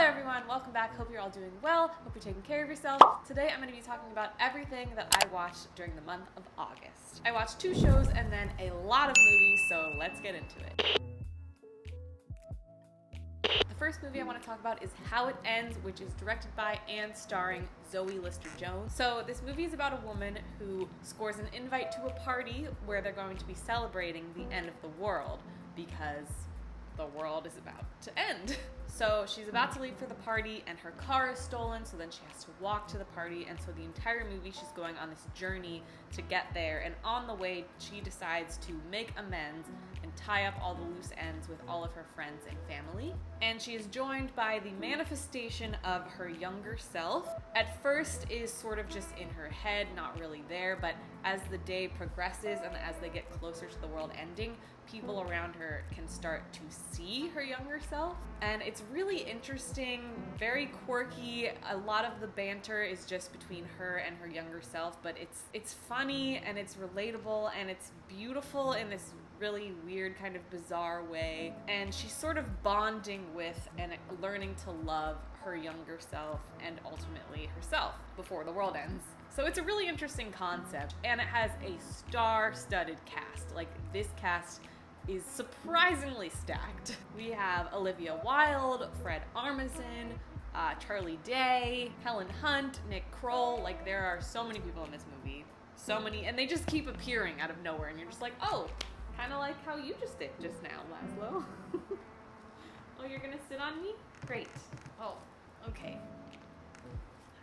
everyone, welcome back. Hope you're all doing well. Hope you're taking care of yourself. Today I'm going to be talking about everything that I watched during the month of August. I watched 2 shows and then a lot of movies, so let's get into it. The first movie I want to talk about is How It Ends, which is directed by and starring Zoe Lister-Jones. So this movie is about a woman who scores an invite to a party where they're going to be celebrating the end of the world because the world is about to end. So she's about to leave for the party and her car is stolen, so then she has to walk to the party, and so the entire movie she's going on this journey to get there, and on the way she decides to make amends and tie up all the loose ends with all of her friends and family. And she is joined by the manifestation of her younger self. At first is sort of just in her head, not really there, but as the day progresses and as they get closer to the world ending, people around her can start to see her younger self. And it's really interesting, very quirky. A lot of the banter is just between her and her younger self, but it's funny and it's relatable and it's beautiful in this really weird kind of bizarre way. And she's sort of bonding with and learning to love her younger self and ultimately herself before the world ends. So it's a really interesting concept, and it has a star-studded cast. Like, this cast is surprisingly stacked. We have Olivia Wilde, Fred Armisen, Charlie Day, Helen Hunt, Nick Kroll. Like, there are so many people in this movie. So many, and they just keep appearing out of nowhere, and you're just like, oh, kind of like how you just did just now, Laszlo. Oh, you're gonna sit on me? Great. Oh, okay.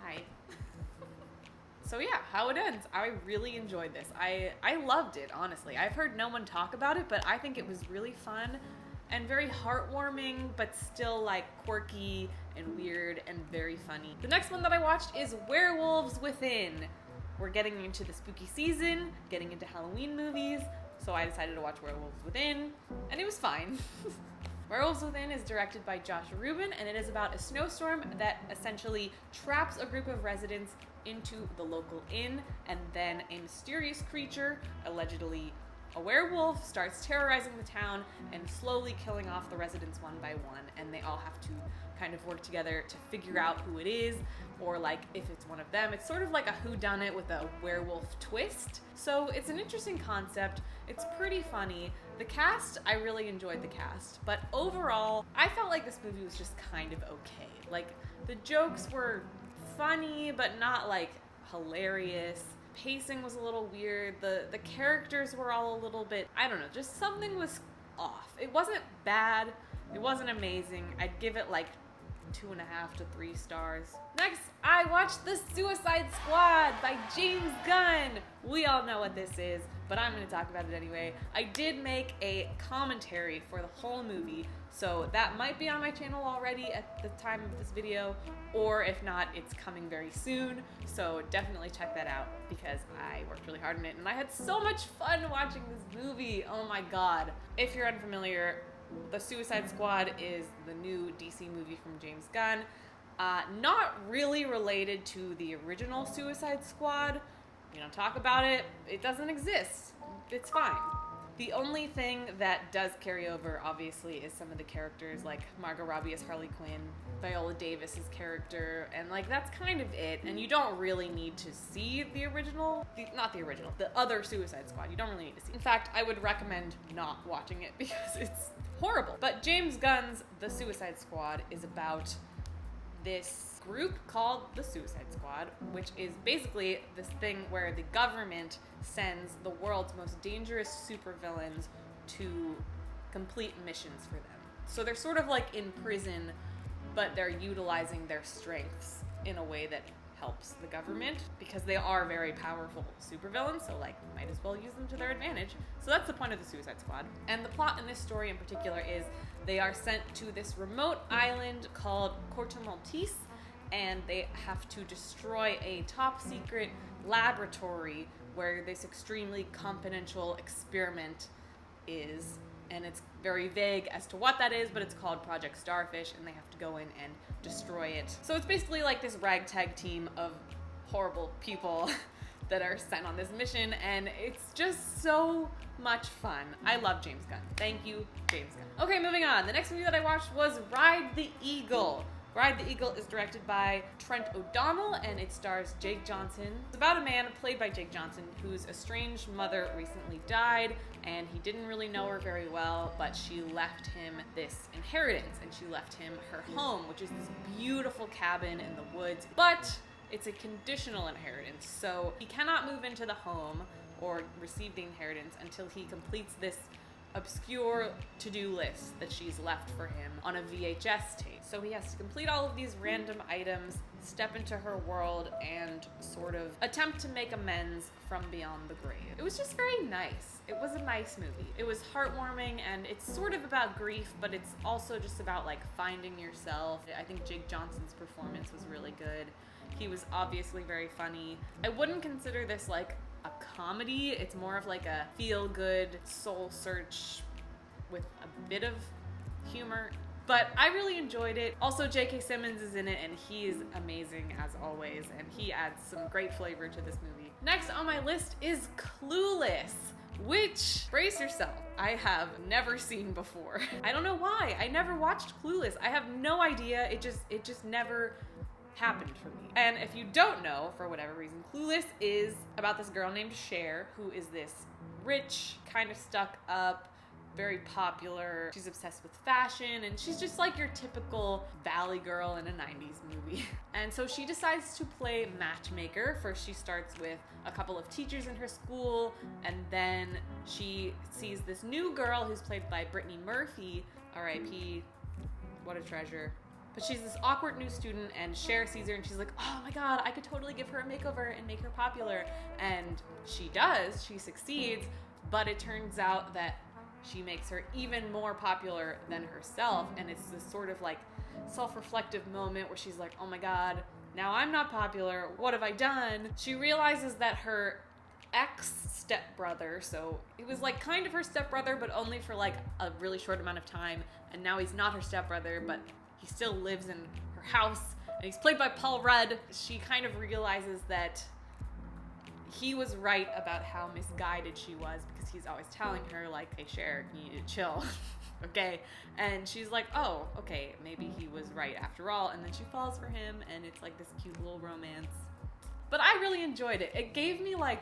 Hi. So yeah, How It Ends. I really enjoyed this. I loved it, honestly. I've heard no one talk about it, but I think it was really fun and very heartwarming, but still like quirky and weird and very funny. The next one that I watched is Werewolves Within. We're getting into the spooky season, getting into Halloween movies, so I decided to watch Werewolves Within, and it was fine. Werewolves Within is directed by Josh Rubin, and it is about a snowstorm that essentially traps a group of residents into the local inn, and then a mysterious creature, allegedly a werewolf, starts terrorizing the town and slowly killing off the residents one by one, and they all have to kind of work together to figure out who it is, or like if it's one of them. It's sort of like a whodunit with a werewolf twist. So it's an interesting concept. It's pretty funny. The cast, I really enjoyed the cast, but overall, I felt like this movie was just kind of okay. Like, the jokes were funny, but not like hilarious. Pacing was a little weird. The characters were all a little bit, I don't know, just something was off. It wasn't bad. It wasn't amazing. I'd give it like 2.5 to 3 stars. Next, I watched The Suicide Squad by James Gunn. We all know what this is, but I'm going to talk about it anyway. I did make a commentary for the whole movie, so that might be on my channel already at the time of this video, or if not, it's coming very soon, so definitely check that out because I worked really hard on it and I had so much fun watching this movie. Oh my god. If you're unfamiliar, The Suicide Squad is the new DC movie from James Gunn. Not really related to the original Suicide Squad. You don't talk about it, it doesn't exist. It's fine. The only thing that does carry over, obviously, is some of the characters, like Margot Robbie as Harley Quinn, Viola Davis's character, and like that's kind of it. And you don't really need to see the other Suicide Squad. You don't really need to see. In fact, I would recommend not watching it because it's horrible. But James Gunn's The Suicide Squad is about this group called the Suicide Squad, which is basically this thing where the government sends the world's most dangerous supervillains to complete missions for them. So they're sort of like in prison, but they're utilizing their strengths in a way that helps the government because they are very powerful supervillains, so like might as well use them to their advantage. So that's the point of the Suicide Squad. And the plot in this story in particular is they are sent to this remote island called Corto Maltese, and they have to destroy a top secret laboratory where this extremely confidential experiment is, and it's very vague as to what that is, but it's called Project Starfish, and they have to go in and destroy it. So it's basically like this ragtag team of horrible people that are sent on this mission, and it's just so much fun. I love James Gunn. Thank you, James Gunn. Okay, moving on. The next movie that I watched was Ride the Eagle, Ride the Eagle is directed by Trent O'Donnell, and it stars Jake Johnson. It's about a man played by Jake Johnson whose estranged mother recently died, and he didn't really know her very well, but she left him this inheritance, and she left him her home, which is this beautiful cabin in the woods, but it's a conditional inheritance, so he cannot move into the home or receive the inheritance until he completes this obscure to-do list that she's left for him on a VHS tape. So he has to complete all of these random items, step into her world, and sort of attempt to make amends from beyond the grave. It was just very nice. It was a nice movie. It was heartwarming, and it's sort of about grief, but it's also just about like finding yourself. I think Jake Johnson's performance was really good. He was obviously very funny. I wouldn't consider this like a comedy. It's more of like a feel-good soul search with a bit of humor, but I really enjoyed it. Also, J.K. Simmons is in it, and he is amazing as always, and he adds some great flavor to this movie. Next on my list is Clueless, which, brace yourself, I have never seen before. I don't know why. I never watched Clueless. I have no idea. It just never happened for me. And if you don't know, for whatever reason, Clueless is about this girl named Cher, who is this rich, kind of stuck up, very popular. She's obsessed with fashion, and she's just like your typical valley girl in a 90s movie. And so she decides to play matchmaker. First she starts with a couple of teachers in her school, and then she sees this new girl who's played by Brittany Murphy, R.I.P., what a treasure. But she's this awkward new student, and Cher sees her and she's like, oh my god, I could totally give her a makeover and make her popular. And she does, she succeeds, but it turns out that she makes her even more popular than herself. And it's this sort of like self-reflective moment where she's like, oh my god, now I'm not popular, what have I done? She realizes that her ex-stepbrother, so it was like kind of her stepbrother, but only for like a really short amount of time, and now he's not her stepbrother, but he still lives in her house, and he's played by Paul Rudd. She kind of realizes that he was right about how misguided she was, because he's always telling her like, hey Cher, you need to chill, okay? And she's like, oh, okay, maybe he was right after all, and then she falls for him, and it's like this cute little romance. But I really enjoyed it. It gave me like,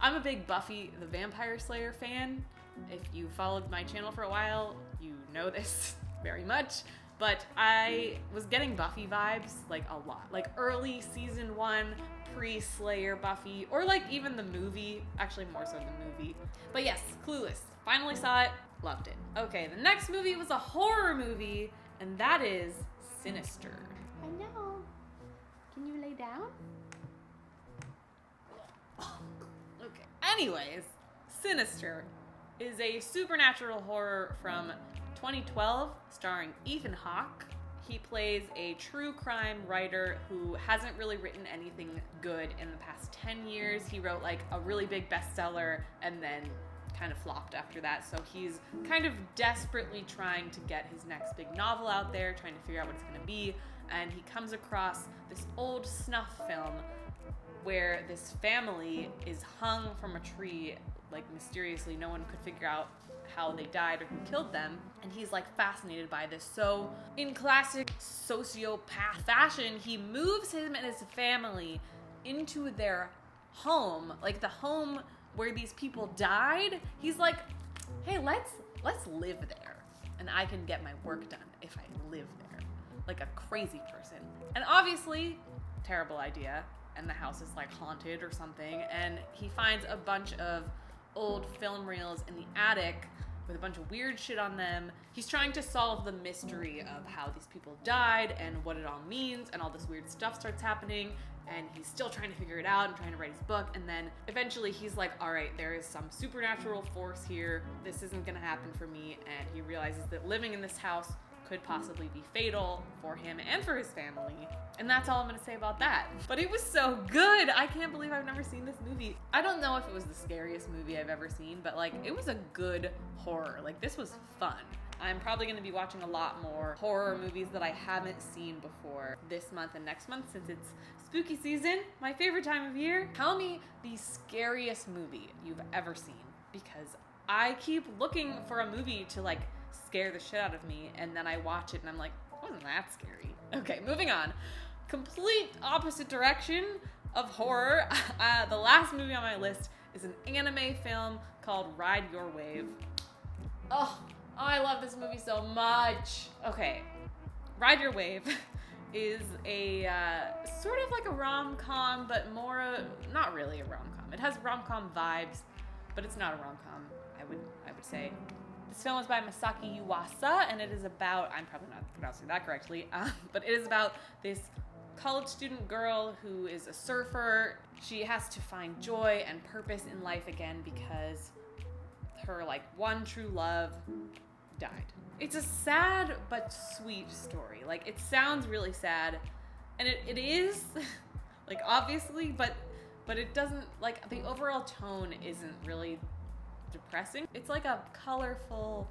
I'm a big Buffy the Vampire Slayer fan. If you followed my channel for a while, you know this very much. But I was getting Buffy vibes, like, a lot. Like, early season 1, pre-Slayer Buffy, or, like, even the movie. Actually, more so the movie. But yes, Clueless. Finally saw it, loved it. Okay, the next movie was a horror movie, and that is Sinister. I know. Can you lay down? Okay. Anyways, Sinister is a supernatural horror from 2012, starring Ethan Hawke. He plays a true crime writer who hasn't really written anything good in the past 10 years. He wrote like a really big bestseller and then kind of flopped after that. So he's kind of desperately trying to get his next big novel out there, trying to figure out what it's going to be. And he comes across this old snuff film where this family is hung from a tree, like mysteriously. No one could figure out how they died or who killed them, and he's like fascinated by this. So in classic sociopath fashion, he moves him and his family into their home, like the home where these people died. He's like, hey, let's live there, and I can get my work done if I live there, like a crazy person. And obviously, terrible idea, and the house is like haunted or something, and he finds a bunch of old film reels in the attic with a bunch of weird shit on them. He's trying to solve the mystery of how these people died and what it all means, and all this weird stuff starts happening, and he's still trying to figure it out and trying to write his book. And then eventually he's like, all right, there is some supernatural force here. This isn't gonna happen for me. And he realizes that living in this house could possibly be fatal for him and for his family. And that's all I'm gonna say about that. But it was so good. I can't believe I've never seen this movie. I don't know if it was the scariest movie I've ever seen, but like, it was a good horror. Like, this was fun. I'm probably gonna be watching a lot more horror movies that I haven't seen before this month and next month, since it's spooky season, my favorite time of year. Tell me the scariest movie you've ever seen, because I keep looking for a movie to like scare the shit out of me, and then I watch it and I'm like, wasn't that scary? Okay, moving on. Complete opposite direction of horror. The last movie on my list is an anime film called Ride Your Wave. Oh, I love this movie so much. Okay, Ride Your Wave is a sort of like a rom-com, but more not really a rom-com. It has rom-com vibes, but it's not a rom-com, I would say. This film is by Masaki Yuasa, and it is about, I'm probably not pronouncing that correctly, but it is about this college student girl who is a surfer. She has to find joy and purpose in life again because her one true love died. It's a sad but sweet story. It sounds really sad, and it is, obviously, but it doesn't, the overall tone isn't really depressing. It's a colorful,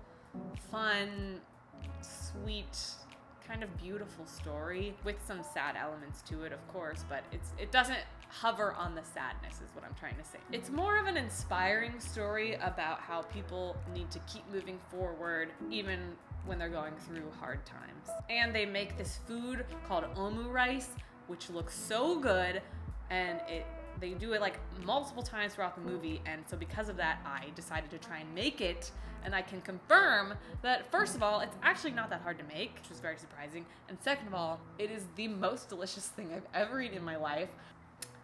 fun, sweet, kind of beautiful story with some sad elements to it, of course, but it doesn't hover on the sadness is what I'm trying to say. It's more of an inspiring story about how people need to keep moving forward even when they're going through hard times. And they make this food called omu rice, which looks so good, and they do it multiple times throughout the movie, and so because of that, I decided to try and make it, and I can confirm that, first of all, it's actually not that hard to make, which was very surprising, and second of all, it is the most delicious thing I've ever eaten in my life.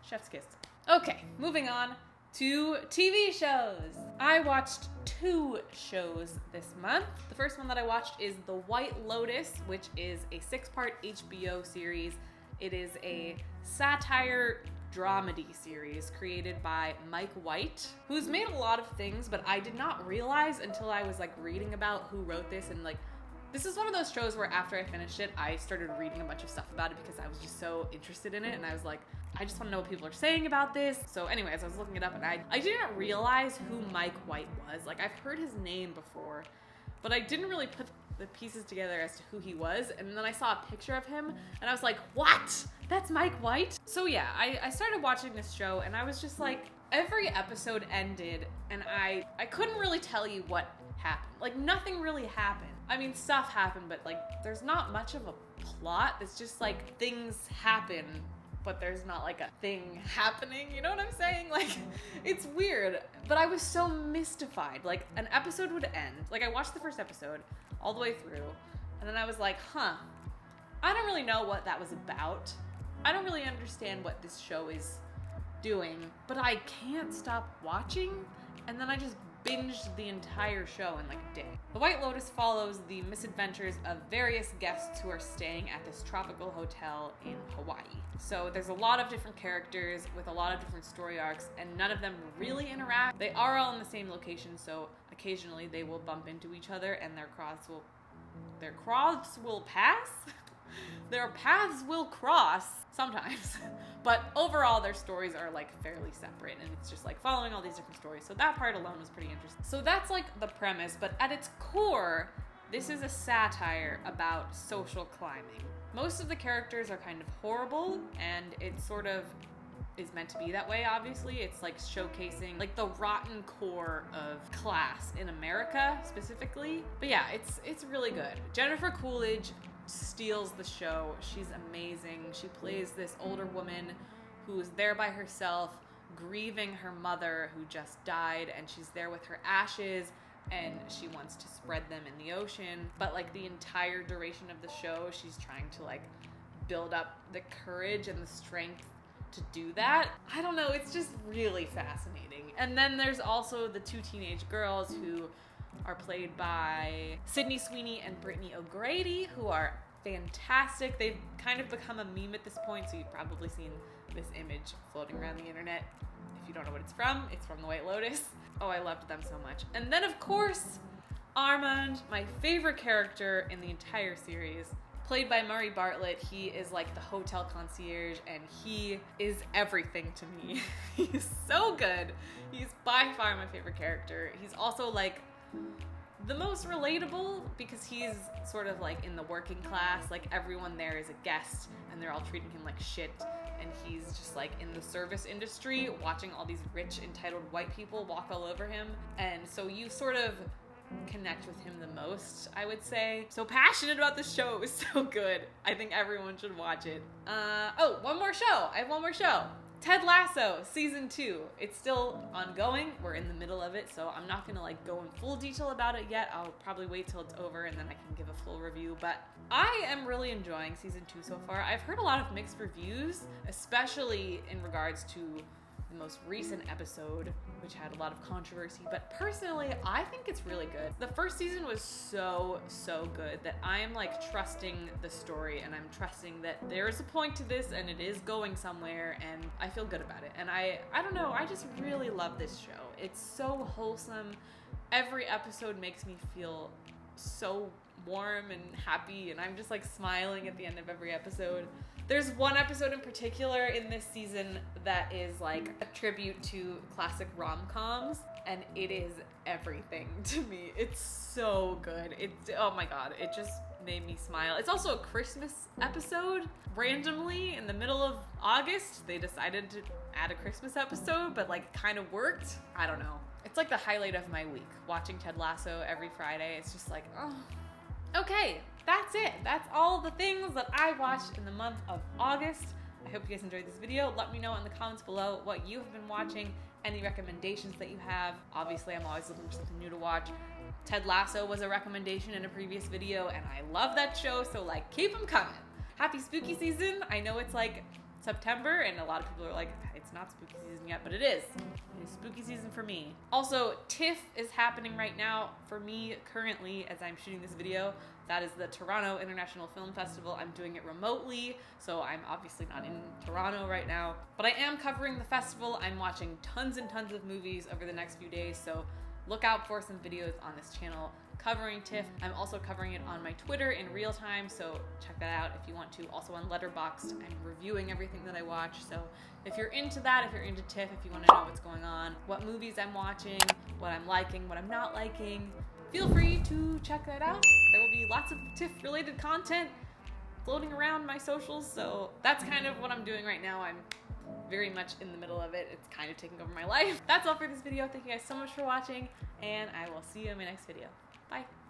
Chef's kiss. Okay, moving on to TV shows. I watched 2 shows this month. The first one that I watched is The White Lotus, which is a 6-part HBO series. It is a satire dramedy series created by Mike White, who's made a lot of things, but I did not realize until I was reading about who wrote this, and this is one of those shows where after I finished it, I started reading a bunch of stuff about it because I was just so interested in it, and I was like, I just want to know what people are saying about this. So anyways, I was looking it up, and I didn't realize who Mike White was. I've heard his name before, but I didn't really put the pieces together as to who he was, and then I saw a picture of him, and I was like, what? That's Mike White? So yeah, I started watching this show, and I was just every episode ended, and I couldn't really tell you what happened. Nothing really happened. I mean, stuff happened, but there's not much of a plot. It's just things happen, but there's not a thing happening, you know what I'm saying? It's weird, but I was so mystified. An episode would end, I watched the first episode all the way through, and then I was like, I don't really know what that was about. I don't really understand what this show is doing, but I can't stop watching, and then I just binged the entire show in a day. The White Lotus follows the misadventures of various guests who are staying at this tropical hotel in Hawaii. So there's a lot of different characters with a lot of different story arcs, and none of them really interact. They are all in the same location, so occasionally they will bump into each other, and their paths will cross sometimes, but overall their stories are fairly separate, and it's just following all these different stories. So that part alone was pretty interesting. So that's the premise, but at its core, this is a satire about social climbing. Most of the characters are kind of horrible, and it sort of is meant to be that way, obviously. It's showcasing the rotten core of class in America specifically. But yeah, it's really good. Jennifer Coolidge steals the show. She's amazing. She plays this older woman who is there by herself, grieving her mother who just died, and she's there with her ashes, and she wants to spread them in the ocean. But the entire duration of the show, she's trying to build up the courage and the strength to do that. I don't know, it's just really fascinating. And then there's also the 2 teenage girls who are played by Sydney Sweeney and Brittany O'Grady, who are fantastic. They've kind of become a meme at this point, so you've probably seen this image floating around the internet. If you don't know what it's from The White Lotus. Oh, I loved them so much. And then, of course, Armand, my favorite character in the entire series, played by Murray Bartlett. He is the hotel concierge, and he is everything to me. He's so good. He's by far my favorite character. He's also the most relatable because he's sort of in the working class. Everyone there is a guest, and they're all treating him like shit, and he's just in the service industry watching all these rich entitled white people walk all over him. And so you sort of connect with him the most, I would say. So passionate about the show. It was so good. I think everyone should watch it. Oh, one more show. I have one more show. Ted Lasso, season 2. It's still ongoing. We're in the middle of it, so I'm not gonna like go in full detail about it yet. I'll probably wait till it's over and then I can give a full review, but I am really enjoying season 2 so far. I've heard a lot of mixed reviews, especially in regards to the most recent episode, which had a lot of controversy, but personally, I think it's really good. The first season was so good that I am like trusting the story, and I'm trusting that there is a point to this and it is going somewhere, and I feel good about it. And I don't know, I just really love this show. It's so wholesome. Every episode makes me feel so warm and happy, and I'm just like smiling at the end of every episode. There's one episode in particular in this season that is like a tribute to classic rom-coms, and it is everything to me. It's so good. Oh my god, it just made me smile. It's also a Christmas episode. Randomly, in the middle of August, they decided to add a Christmas episode, but like kind of worked. I don't know. It's like the highlight of my week, watching Ted Lasso every Friday. It's just like, oh. Okay, that's it. That's all the things that I watched in the month of August. I hope you guys enjoyed this video. Let me know in the comments below what you have been watching, any recommendations that you have. Obviously, I'm always looking for something new to watch. Ted Lasso was a recommendation in a previous video, and I love that show, so like, keep them coming. Happy spooky season. I know it's like September, and a lot of people are like, it's not spooky season yet, but it is. It is spooky season for me. Also, TIFF is happening right now for me currently as I'm shooting this video. That is the Toronto International Film Festival. I'm doing it remotely, so I'm obviously not in Toronto right now, but I am covering the festival. I'm watching tons and tons of movies over the next few days, so look out for some videos on this channel covering TIFF. I'm also covering it on my Twitter in real time, so check that out if you want to. Also on Letterboxd, I'm reviewing everything that I watch, so if you're into that, if you're into TIFF, if you want to know what's going on, what movies I'm watching, what I'm liking, what I'm not liking, feel free to check that out. There will be lots of TIFF-related content floating around my socials, so that's kind of what I'm doing right now. I'm very much in the middle of it. It's kind of taking over my life. That's all for this video. Thank you guys so much for watching, and I will see you in my next video. Bye.